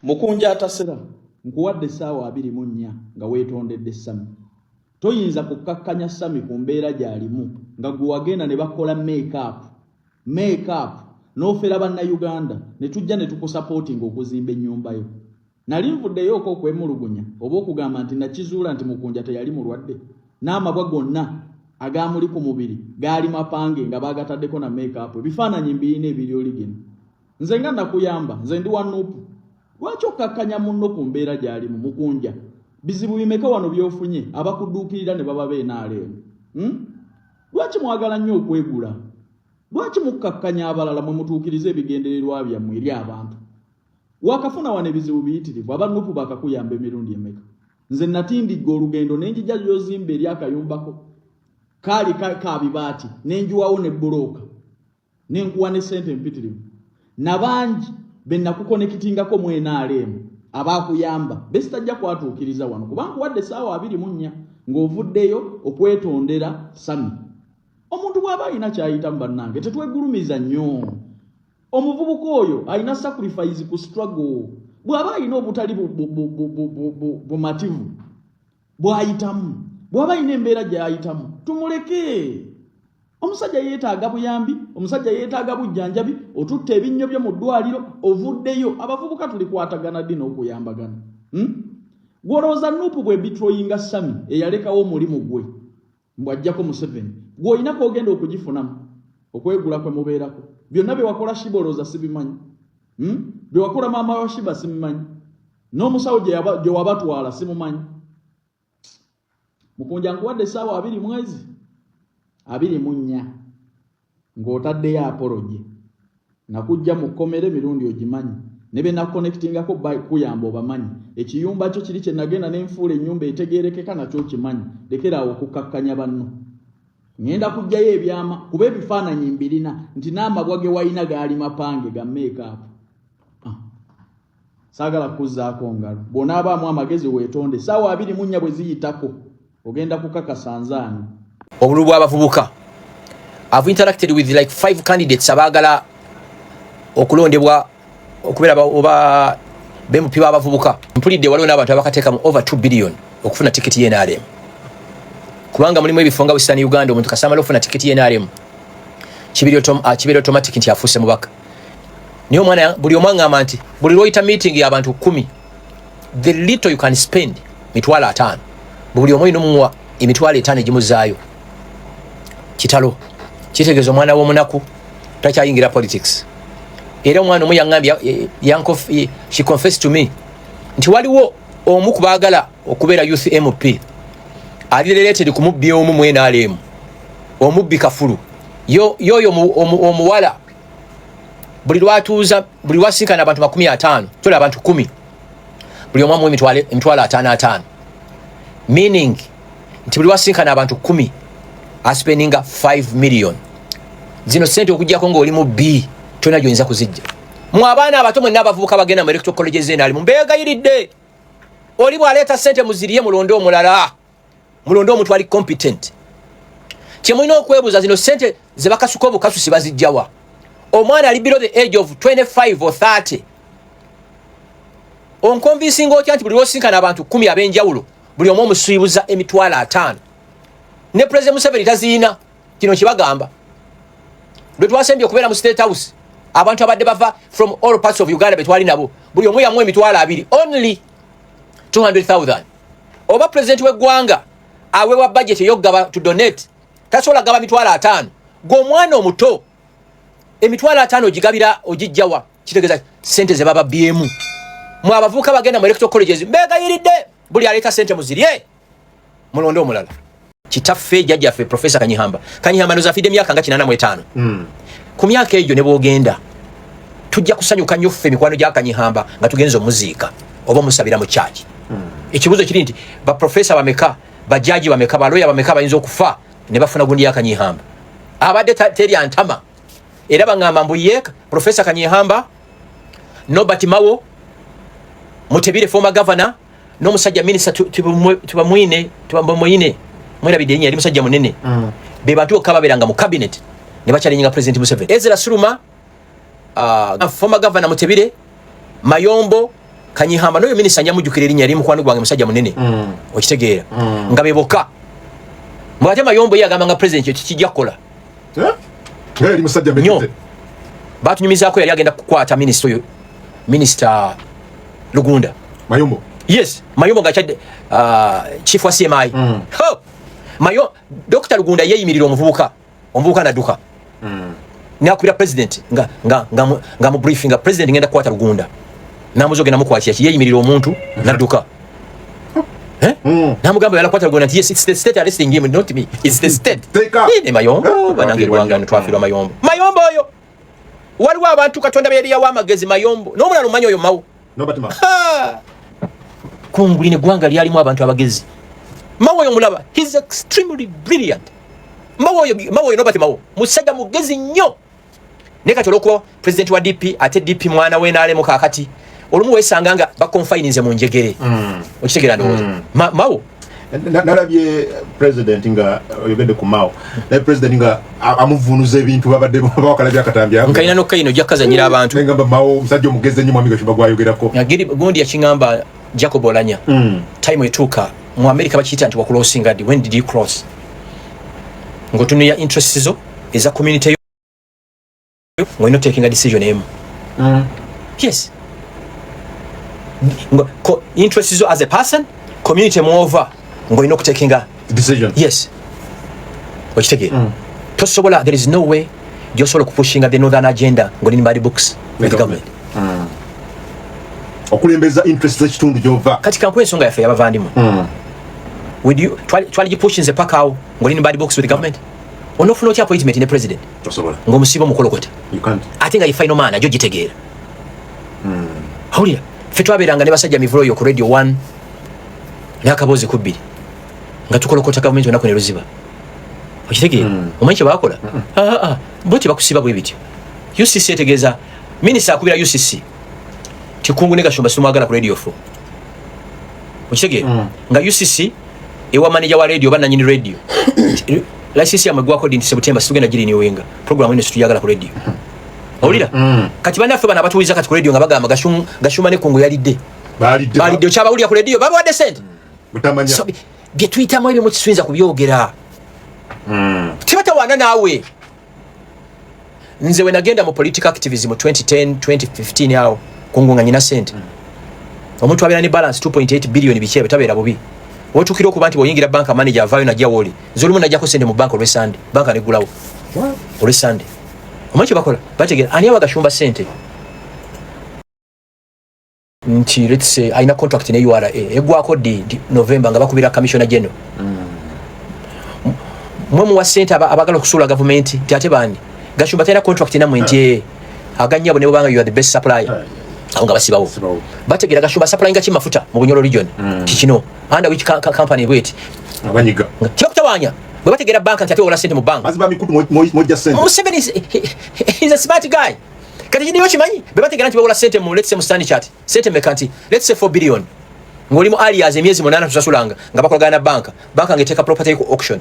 Mukunja atasera nkuwadde essaawa 24 nga weetondedde Sami. Toyinza kukakkanya Sami ku mbeera gy'alimu nga gwe wagenda ne bakola make up n'ofera bannayuganda ne tujja ne tukusapootinga okuzimba ennyumba yo. Nali nvuddeyo okwemulugunya oba okugamba nti nakizuula nti Mukunja teyali mulwadde n'amabwa gonna agamuli ku mubiri gaali mapange nga baagataddeko na make up. Ebifaananyi mbirina ebiri oli gino. Nze nga nakuyamba, nze ndi wa Nuupu. Lwaki okkakkanya munno ku mbeera gy'alimu Mukunja? Bizibu bimeka wano byofunye abakudduukirira ne baba beenaaleemu. Lwaki mwagala nnyo okwegula? Lwaki mukkakkanya abalala mwe mutuukiriza ebigendererwa byammwe eri abantu? Wakafuna wano ebizibu biyitirivu abanupu bakakuyamba emirundi emeka. Nze natindigga olugendo n'enjija gy'ozimba eri akayumbako kaali kabibaati n'enjuwawo ne bbulooka n'enkuwa ne ssente empitirivu. Nabangi bennakukonekitingako mu NRM abaakuyamba besitajja kwatuukiriza wano kubanga nkuwadde essaawa 24 ng'ovuddeyo okwetondera Sami. Omuntu bw'aba alina ky'ayitamu bannange tetwegulumiza nnyo. Omuvubuka oyo alina sacrifice ku struggle. Bw'aba alina obutali bumativu bw'ayitamu, bw'aba alina embeera gy'ayitamu tumuleke. Omusajja yeetaaga buyambi, omusajja yeetaaga bujjanjabi, otutte ebinnyo byo mu ddwaliro, ovuddeyo. Abavubuka tulikwatagana ddi n'okuyambagana. Gw'olowooza Nuupu bwe bitroyinga Sami eyalekawo omulimu gwe mbw'ajjako Museveni gw'olina kw'ogenda okugifunamu okwegula kwe mubeerako. Byonna bye wakola Shiba olowooza sibimanyi. Bye wakola maama wa Shiba simumanyi. N'omusawo gye wabatwala simumanyi. Mukunja nkuwadde essaawa 24 ng'otaddeyo apology. Nakujja mu kkomera emirundi ogimanyi. Ne be nakonektingako kuyamba obamanyi. Ekiyumba kyo kiri kye nagenda n'enfuula ennyumba etegeerekeka nakyo kimanyi. Lekeraawo okukkakkanya banno. Ngenda kujjayo ebyama kuba ebifaananyi mbirina nti n'amabwa ge walina gaali mapange ga make up. Saagala kuzzaako ngalo. Bw'onaabaamu amagezi weetonde. Essaawa 24 bwe ziyitako ogenda kukakasa nzaani. Obululu bw'abavubuka. I've interacted with like 5 candidates abaagala okulondebwa okubeera oba BMP b'abavubuka. Mpulidde waliwo n'abantu abakateekamu over 2 billion okufuna tiketi y'NRM. Kubanga mulimu ebifo nga Western Uganda omuntu kasamala ofuna tiketi y'NRM kibiri automatic nti afuuse mubaka. Niyo mwana buli omu aŋŋamba nti buli lw'oyita meeting y'abantu 10 the little you can spend mitwalo 5 buli omu olina omuwa emitwalo 5 egimuzaayo. Kitalo kitegeeza omwana w'omunaku takyayingira politics. Era omwana omu yaŋŋambye she confessed to me nti waliwo omu ku baagala okubeera youth MP ali related ku mubbi omu mu NRM, omubbi Kafulu yoyo omuwala buli lwatuuza buli lwasinkana abantu 50 tuli abantu 10 buli omu emitwalo 5 meaning nti buli lwasinkana abantu 10 aspendinga 5 million. Zino sente okujjako ng'oli mu B tona gy'oyinza kuzijja. Mu abaana abato mwenna abavubuka bagenda mu electoral college z'NRM mbeegayiridde. Oli bw'aleeta sente muziriye mulonde omulala. Mulonde omuntu ali competent. Kyemulina okwebuuza zino sente ze bakasuka obukasusi bazijjawa. Omwana ali below the age of 25 or 30. Onconvincing otya nti buli lwosinkana abantu 10 ab'enjawulo buli omu omusiibuza emitwalo 5. Ne President Museveni taziina kino kibagamba. Lwe twasembye okubeera mu State House abantu abadde bava from all parts of Uganda betwali nabo buli omu yamu emitwalo 2 only 200,000. Oba president w'eggwanga awewa budget ey'okugaba to donate tasobola gaba mitwalo 5. Gw'omwana omuto emitwalo 5 ogigabira ogijjawa kitegeeza sente ze baba BM. Mu abavubuka bagenda mu electoral colleges mbeegayiridde buli aleeta sente muzirye mulonde omulala. Kitaffe jjajjaffe Professor Kanyihamba nozafidde emyaka nga 85. Ku myaka egyo ne bw'ogenda tujja kusanyuka nnyo ffe emikwano gya Kanyihamba nga tugenza omuziika oba omusabira mu church. Ekibuuzo kiri nti ba professor bameka bajaji bameka baloya bameka bayinza okufa ne bafuna gundi ya Kanyihamba abadde teri antama era baŋŋamba mbu yeeka Professor Kanyihamba Nobert Mawo Mutebire former governor n'omusajja minister tubamwine mwerabidde nnyo yali musajja munene be bantu bokka babeeranga mu cabinet ne bakyalinga President Museveni. Ezra Suluma former governor Mutebire Mayombo Kanyihamba noyo minisita nyamujukira erinnya eri mukwano gwange musajja munene okitegeera nga beboka mwate Mayombo yagamba nga president kijja kukola eri musajja mbekete batunyumizaako yali agenda kukwata minister Lugunda Mayombo yes Mayombo ngachadde chief wa CMI Dr. Lugunda yeyimirira omuvubuka naduka nakubira president nga mu briefing president ngenda kukwata Lugunda namuzoge namukwatya yeyimirira omuntu naduka namugamba yala kwata Lugunda yes it's the state arresting him not me it's the state ine Mayombo banange rwanga ntwafirwa Mayombo oyo waliwo abantu Katonda beri yawa amagezi Mayombo n'omulala omanyi oyo mawo Nobati Mao kunguli ne gwanga lyalimu abantu abagezi mawo oyo mulaba he's extremely brilliant mawo oyo Nobati Mao musajja mugezi nnyo ne katoloko president wa DP ate DP mwana we nalemo kakati olumu wesanga nga bakonfininze mu njegere okitegera ndowooza Mao nalabye president nga yogedde ku Mao naye president nga amuvunuza ebintu babadde bawakalabye akatambya nkaina nokkaino jakazanyira abantu ngamba Mao musajja omugezi nnyo mwami Gashumba gwayogerako yagiri gundi yakingamba Jacob Olanya time etuuka mu America bakiyita nti wakulosinga di when did you cross ngotunuya interests zo eza community when not taking a decision yes interests zo as a person community moreover ngoino kutekinga decision yes okitegera tosobola there is no way josobola kupushinga the northern agenda ngolini body books with the government okulembeza interest z'ekitundu gyova kati kampuni ensonga yaffe yabavandimu would you twali gipushinze paka awo ngolini body books with the government onofuna otya appointment ne president tosobola ng'omusiba omukolokota you can't ate nga ye final man ajo gitegeera hawulira ffe twabeeranga ne basajja mivulo yo ku radio 1 n'akaboozi ku 2 nga tukolokota gavumenti onaku ne luziba okitegeera omanyi kye baakola bo tebakusiba bwe bityo UCC etegeeza minisita akubira UCC tikungu ne Gashumba simwagala ku radio 4 okitegeera nga UCC ewa manager wa radio bananyini radio license ya mwegwako di September situgenda giri ni wenga program ine situyagala ku radio owulira kati banaffe bana batuwiza kati ku radio nga bagamba Gashumba ne kungu yalidde balidde okyabawulira ku radio baba wadde sente mutamanya so bye tuyitamu ebyo mukiswinza kubyogera tibatawaana naawe nze we nagenda mu political activism 2010 2015 awo kungunga nyina sente omuntu abeera ne balance 2.8 billion bikyebe tabeera bubi otukira okuba nti bw'oyingira banka manager avaayo najja woli nze olumu najjako sente mu banka olw'esande banka negulawo olw'esande omanyi kye bakola bategera ani awa Gashumba sente nti let's say aina contract ne URA egwako di November nga bakubira commissioner general mwe wa sente abagala okusula government tate bani Gashumba tena contract na mwenti aganya bo ne banga you are the best supplier awanga basibawo bategera Gashumba supplying nga kimafuta mu Bunyoro region kikino under which company wait abanyiga kyokutawanya bwe bategera banka tate ola sente mu bank aziba mikutu moja sente Museveni is a smart guy kati jini yochimanyi bwe bategera nti bawola sente mu let's say mu stand chat sente mekanti let's say 4 billion ngoli mu alias emyezi 8 tusasulanga nga bakolagana na banka ngeteka property auction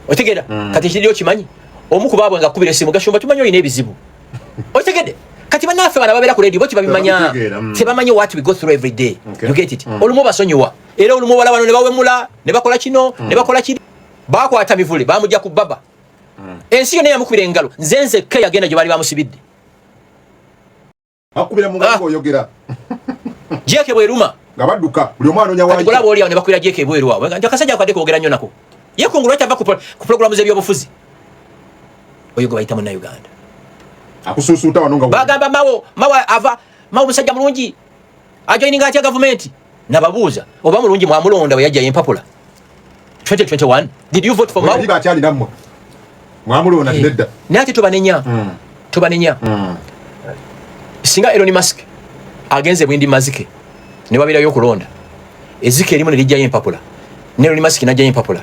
otegera kati jini yochimanyi omuku babwe nga kubira simu Gashumba tumanyo ine ebizibu otegede kati banafe bana babera ku radio bochi babimanya tebamanyi what we go through every day you get it olumu basonyiwa era olumu bala bano ne bawemula ne bakola kino ne bakola kiri bakwata mivule bamujja ku baba ensi yonna yamukubira engalo nzenze ke yagenda gye bali bamusibidde akubira mu ngabo oyogera jeke bweruma nga badduka buli omwana onya waje kolabo oli awo ne bakubira jeke bwerwa nti akasajja akadde koogera nnyo nako yekungulu atava ku programu z'ebyobufuzi oyo gwe bayita Munnayuganda akususuuta wano nga bagamba mawo musajja mulungi ajoininga atya gavumenti nababuuza oba mulungi mwamulonda we yajja empapula 2021 did you vote for Mao ndiga akyali nammwe mwamulonda nedda nati tubanenya singa Elon Musk agenze bwindi mazike ne babirayo okulonda ezike erimu ne lijja empapula ne Elon Musk najja empapula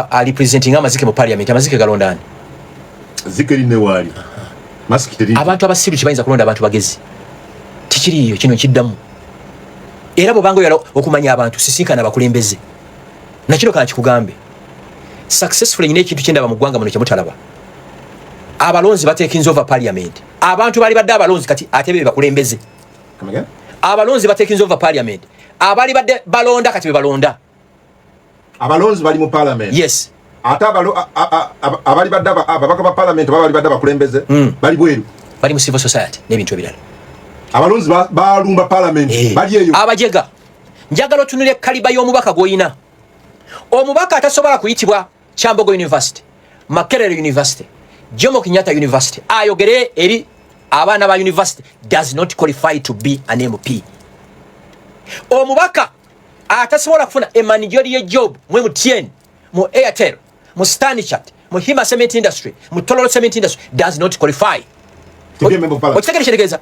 ali presenting amazike mu parliament amazike galondani zikeri ne wali Musk teri abantu abasiru kibayinza kulonda abantu bagezi tikiriyo kino kiddamu era bobango yalo okumanya abantu sisinkana abakulembeze nakino kana kikugambe successfully nyine ekintu kyendaba mu ggwanga muno kyemutalaba abalonzi batekinze over parliament abantu bali badde abalonzi kati atebe bakulembeze Come again? Abalonzi batekinze over parliament. Abali badde balonda kati be balonda. Abalonzi bali mu parliament. Yes. Ata abali badde ababaka ba parliament bali badde bakulembeze bali bweru. Bali mu civil society n'ebintu ebirala. Abalonzi balumba parliament bali eyo. Abajega. Njagala otunule kaliba y'omubaka goyina. Omubaka atasobola kuyitibwa Kyambogo University, Makerere University, Jomo Kenyatta University. Ayogere eri abaana ba university does not qualify to be an MP. Omubaka atasobola kufuna emanijeri ye job mu MTN, mu Airtel, mu Stanchart, mu Hima Cement Industry, mu Tololo Cement Industry does not qualify to be a member of parliament. Okitegekeza.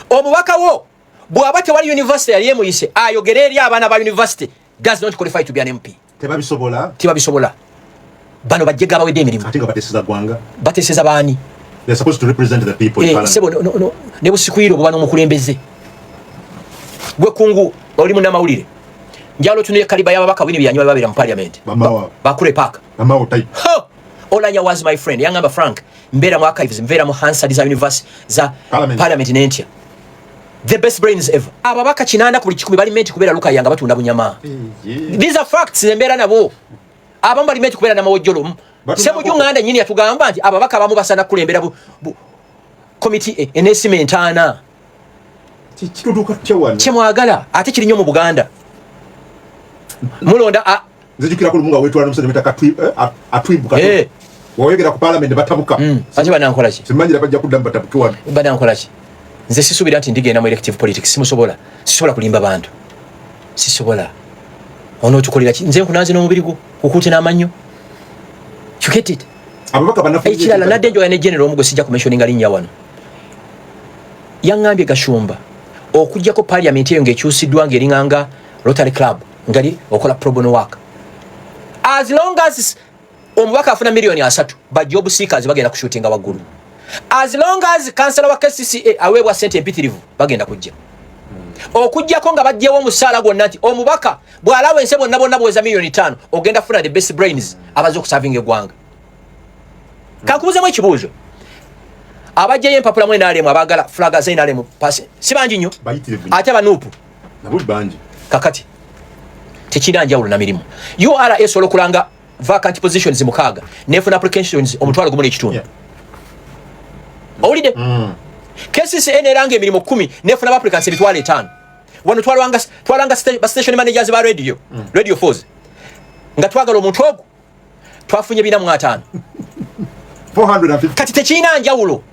Omubaka wo bw'aba tewali university yali emuyise ayogere eri abaana ba university does not qualify to be an MP. Tebabisobola. Bano bajjega abawedde emirimu. Ate nga bateseza gwanga. Bateseza baani? They're supposed to represent the people in parliament. Sebo no. Ne busikwiro bwana omukulembeze. Gwe kungu oli munnamawulire. Njalo tunile kaliba y'ababaka bwini byanyuma babira mu parliament. Bakule paka. Bamao type. Olanya was my friend. Yangamba Frank. Mbera mu archives, mbera mu Hansard za university za parliament n'entya. The best brains ever. Ababaka kinanda ku 10 bali menti kubera luka yanga batunda bunyama. These are factsembera nabo. Abamu bali menti kubera na mawojjolo. Sebo junganda nyini yatugamba nti ababaka abamu basana kulembera committee enactment ana. Kiruduka kyawani. Kyemwagala ate kiri nnyo mu Buganda. Mulonda nzijukira ko lumunga wetu anamusene metaka atwibuka. Woyegera ku parliament batabuka. Ati banankola ki? Simanyi bajja kudamba tabukiwani. Banankola ki? Nze sisubira nti ndigenda mu elective politics simusobola. Sisobola kulimba bantu. Sisobola. Ono tukolera ki? Nze nkunaze n'omubiri gwo okuute n'amannyo. You get it? Ababaka banafu. Ekirala nadde njoya ne general omugo sijja kumentioninga linnya wano. Yangambye Gashumba okujjako parliament eyo ng'ekyusiddwa ng'eringanga Rotary Club ngali okola pro bono work. As long as omubaka afuna million 3 ba job seekers bagenda kushutinga waggulu. As long as councillor wa KCCA aweebwa sente empitirivu bagenda kujja. Okujjako nga bajjewo omusaala gwonna nti omubaka bw'alawa ense bonna bonna bweza million 5 ogenda funa the best brains abaze okusavinga eggwanga. Kankubuuzemu ekibuuzo. Abajjayo empapula mu NRM abagala flaga za NRM pasi si bangi nnyo ate abanuupu nabuli bangi kakati tekina njawulo na mirimu. URA esobola okulanga vacant positions mukaaga nefuna applications omutwalo gumu n'ekitundu. Owulidde? KCCA neranga emirimu 10 nefuna applicants ebitwalo 5. Wano twalanga station managers ba radio 4s nga twagala omuntu ogwo twafunye 450 kati tekina njawulo.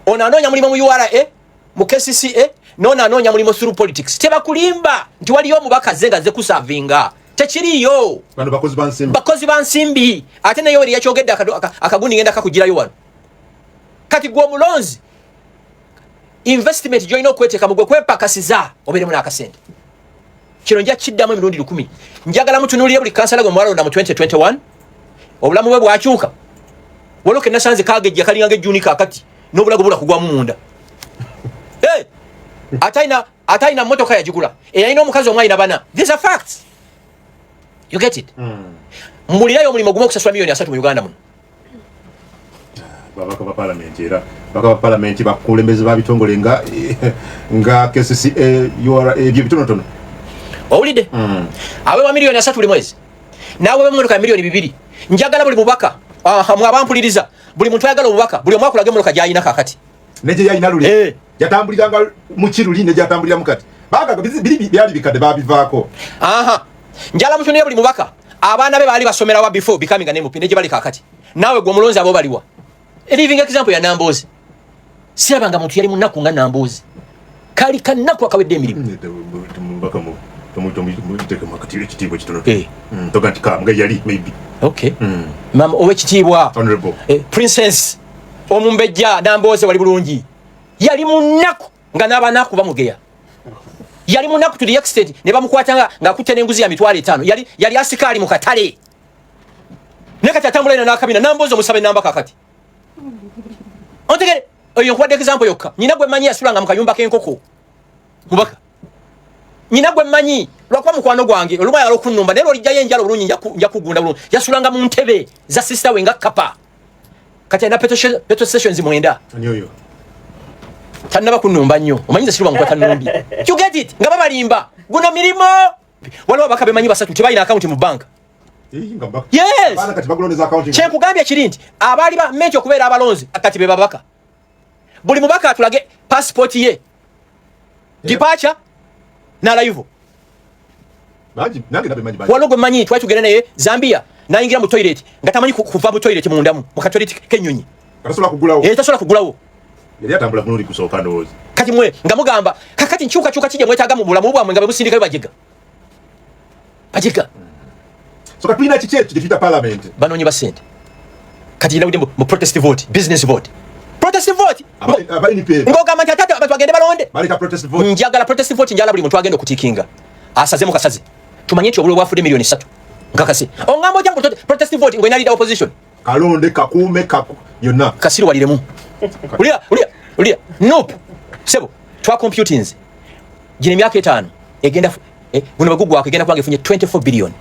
Ona anonya mulimu mu URA mu KCCA nona anonya mulimu through politics. Teba kulimba nti waliyo mubaka zenga ze kusavinga tekiriyo. Bano bakozi bansimbi ate nayo eri yakyogedde akagundi ngenda kakugirayo wano. Kati gwo mulonzi investment joino kweteka mugwe kwepakasiza obere muna akasente. Kino nja kiddamu emirundi 10. Njagala mutunuliye buli kansala gwe mwalo na mu 2021 obulamu bwe bwakyuka. Waloke nasanze kagejja kalingange juni kakati nobulago bula kugwa munda. Ataina motoka yajigula. Eyina omukazi omwayina bana. These are facts. You get it? Mulirayo mulimo gumu okusasula million 3 mu Uganda muno. Babaka ba parliament era baka ba parliament bakulembeze babitongole nga KCCA URA ebyo bitonotono. Owulidde? Awe wa million 3 buli mwezi. Nawe we mmotoka million 2. Njagala buli mubaka mwabampuliriza buli muntu ayagala obubaka buli omwaka olage mmotoka gyayina kakati. Neje yayina luli. Yatambuliranga mu kiruli neje yatambulira mukati. Baga biri byali bikade babivaako. Njala mutunie buli mubaka abaana be bali basomera wa before becoming an MP neje bali kakati. Nawe gwe mulonzi abo baliwa. A living example ya Nambozi. Sirabanga muntu yali munaku nga Nambozi. Kali kanaku akawedde emirimu. Mbaka mu teke makati ekitiibwa kitono. Togantika mga yali maybe. Okay. Mama owe kitiibwa. Honorable. Princess omumbejja Nambozi wali bulungi. Yali munaku nga n'abanaku bamugeya. Yali munaku to the extent ne bamukwatanga nga akutte n'enguzi ya mitwalo 5. Yali asikali mu katale. Nekati atambula na kabina Nambozi omusabe namba kakati. Ontegere oyo nkwade example yokka. Nyina gwe manyi asulanga mu kayumba k'enkoko. Mubaka. Nyina gwe manyi lwakuba mukwano gwange oluma yalo kunnumba nero lijjayo enjalo bulungi nja kugunda bulungi. Yasulanga mu ntebe za sister we nga kapa. Kati na petrol stations mwenda. Anyoyo. Tanaba kunumba nnyo. Omanyiza siruba ngo tanumbi. You get it? Nga babalimba. Guno mirimo. Waliwo bakabe manyi basatu tebalina account mu bank. Yes. Bana kati baguloneza account. Kyenkugambye kirindi abali ba menti okubeera abalonzi akati be babaka. Buli mubaka atulage passport ye. Departure na live. Baji nange nabe manyi baji. Walogo manyi twatugera naye Zambia nayingira mu toilet nga tamanyi kuva mu toilet mu ndamu mu toilet kenyonyi. Tasola kugulawo. Tasola kugulawo. Yali atambula kunuli kusooka ndowooza. Kati mwe nga mugamba kakati nchuka kije mwetaaga mu bulamu bwamwe nga babusindika bajega. Bajega. So katwina chichetu defeat parliament. Banonyi basente. Kati ina udembo mu protest vote, business vote. Protest vote. Abali ni pe. Ngoga matata abantu bagende balonde. Bali ka protest vote. Njagala protest vote njala buli muntu agende okutikinga. Asaze mu kasaze. Tumanye nti obulwe bwafude milioni 3. Ngakasi. Ongambo jangu protest vote ngo ina leader opposition. Kalonde kakume yonna. Kasiri waliremu. Ulia. Nope. Sebo. Twa computings. Jine myaka 5. Egenda guno bagugu akagenda kwange funye 24 billion.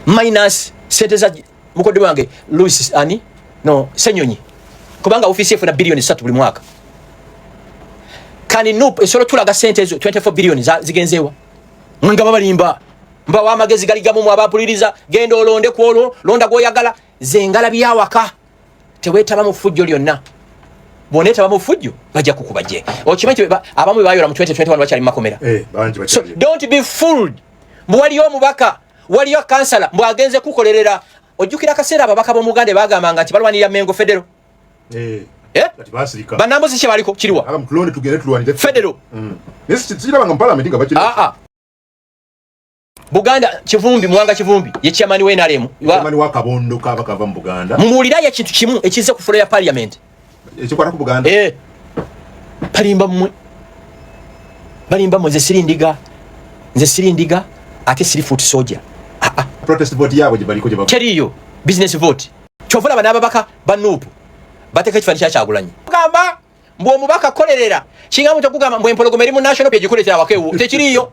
Minus seteza mukodi wange Louis ani no Senyonyi kubanga ofisi efuna bilioni 3 buli mwaka kani nope esolo tulaga sente ezo 24 billion zigenzewa nga babalimba mba wa magezi galigamu mu abapuliriza gendo olonde kwolo londa goyagala zengala byawaka tewetaba mu fujjo lyonna boneta bamu fujjo bajja kukubaje okimanyi abamu bayola mu 2021 bachali makomera banji so don't be fooled mwaliyo mubaka waliyo kansala mwagenze kukolerera ojukira kaseera ababaka bo mugande bagamanga nti balwanira Mengo Federo ati basirika banambo zishe baliko kiriwa aba mkulone tugere tulwanire Federo nesi tsira banga parliament nga bakiri Buganda Kivumbi mwanga Kivumbi ye chairman we NRM chairman wa Kabondo kabakava mu Buganda mumulira ya kintu kimu ekize ku floor ya parliament ekikwata ku Buganda balimba mu ze sirindiga ate 3 foot soldier protest vote yabo gibaliko gibaliko keriyo business vote chovula bana babaka banupu bateka kifanisha kyagulanyi kugamba mbo mubaka kolerera kinga muto kugamba mbo empologomeri mu national page kuletera wakewu tekiriyo